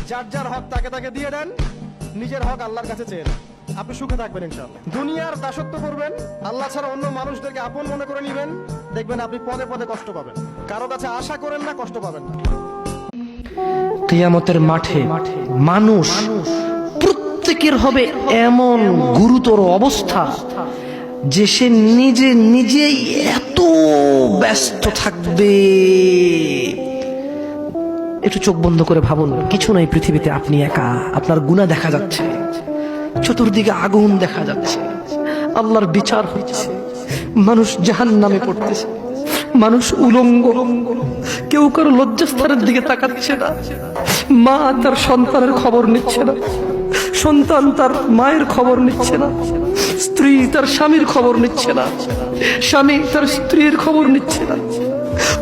যার যার হক তাকে তাকে দিয়ে দেন, নিজের হক আল্লাহর কাছে চেয়ে নেন, আপনি সুখে থাকবেন ইনশাআল্লাহ। দুনিয়ার দাসত্ব করবেন, আল্লাহ ছাড়া অন্য মানুষদেরকে আপন মনে করে নেবেন, দেখবেন আপনি পদে পদে কষ্ট পাবেন। কারো কাছে আশা করেন না, কষ্ট পাবেন না। কিয়ামতের মাঠে মানুষ প্রত্যেকের হবে এমন গুরুতর অবস্থা যে সে নিজে নিজেই এত ব্যস্ত থাকবে। একটু চোখ বন্ধ করে ভাবুন, কিছু নাই পৃথিবীতে, আপনি একা, আপনার গুনাহ দেখা যাচ্ছে, চতুর্দিকে আগুন দেখা যাচ্ছে, আল্লাহর বিচার হচ্ছে, মানুষ জাহান্নামে পড়তেছে, মানুষ উলঙ্গ, কেউ কারো লজ্জাস্থানের দিকে তাকাচ্ছে না, মা তার সন্তানের খবর নিচ্ছে না, সন্তান তার মায়ের খবর নিচ্ছে না, স্ত্রী তার স্বামীর খবর নিচ্ছে না, স্বামী তার স্ত্রীর খবর নিচ্ছে না।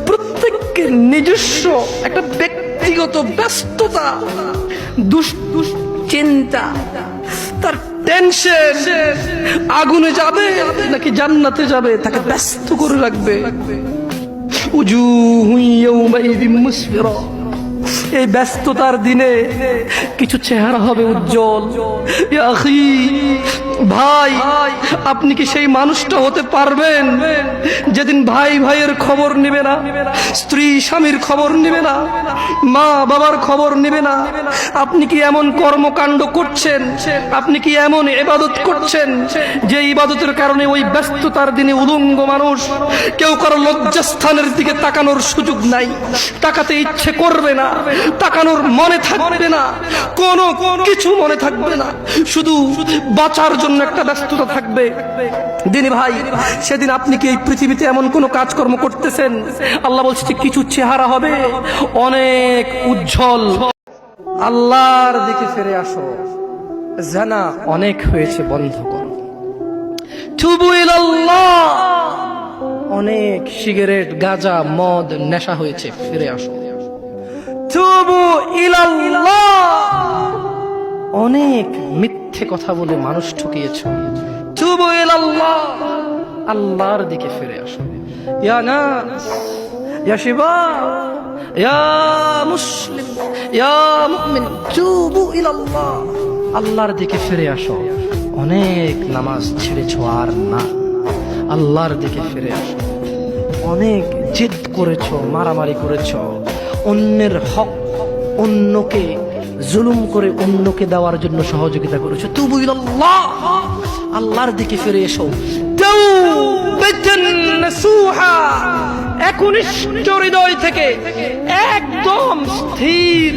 প্রত্যেককে নিজস্ব একটা ব্যক্তিগত ব্যস্ততা, দুশ্চিন্তা, তার টেনশন, আগুনে যাবে নাকি জান্নাতে যাবে তাকে ব্যস্ত করে রাখবে। উজুহু ইয়াউমাইযিন মুসফিরা, এই ব্যস্ততার দিনে কিছু চেহারা হবে উজ্জ্বল। ইয়া আখি, ভাই, আপনি কি সেই মানুষটা হতে পারবেন যেদিন ভাই ভাইয়ের খবর নেবে না, স্ত্রী স্বামীর খবর নেবে না, মা বাবার খবর নেবে না? আপনি কি এমন কর্মকাণ্ড করছেন, আপনি কি এমন ইবাদত করছেন যে ইবাদতের কারণে ওই ব্যস্ততার দিনে উলঙ্গ মানুষ, কেউ কারো লজ্জাস্থানের দিকে তাকানোর সুযোগ নাই, তাকাতে ইচ্ছে করবে না, তাকানোর মনে থাকবে না, কোনো কিছু মনে থাকবে না, শুধু বাঁচার জন্য একটা ব্যস্ততা থাকবে। দিনী ভাই, সেদিন আপনি কি এই পৃথিবীতে এমন কোন কাজকর্ম করতেছেন? আল্লাহ বলছে কিছু চেহারা হবে অনেক উজ্জ্বল। আল্লাহর দিকে ফিরে আসো, জানা অনেক হয়েছে বন্ধ করো, তুবু ইলাল্লাহ, অনেক সিগারেট গাঁজা মদ নেশা হয়েছে, ফিরে আসো, তুবু ইলাল্লাহ, অনেক মিথ্যে কথা বলে মানুষ ঠকিয়েছো, তুবু ইলাল্লাহ, আল্লাহর দিকে ফিরে আসো। ইয়া নাস, ইয়া শিবাব, ইয়া মুসলিম, ইয়া মুমিন, তুবু ইলাল্লাহ, আল্লাহর দিকে ফিরে আসো। অনেক নামাজ ছেড়েছো আর না, আল্লাহর দিকে ফিরে আসো। অনেক জিদ করেছো, মারামারি করেছো, অন্যের হক, অন্যকে জুলুম করে অন্যকে দেওয়ার জন্য সহযোগিতা করেছো, তুবু ইলাল্লাহ, আল্লাহর দিকে ফিরে এসো। তাওবাতান নাসুহা, একনিষ্ঠ হৃদয় থেকে একদম স্থির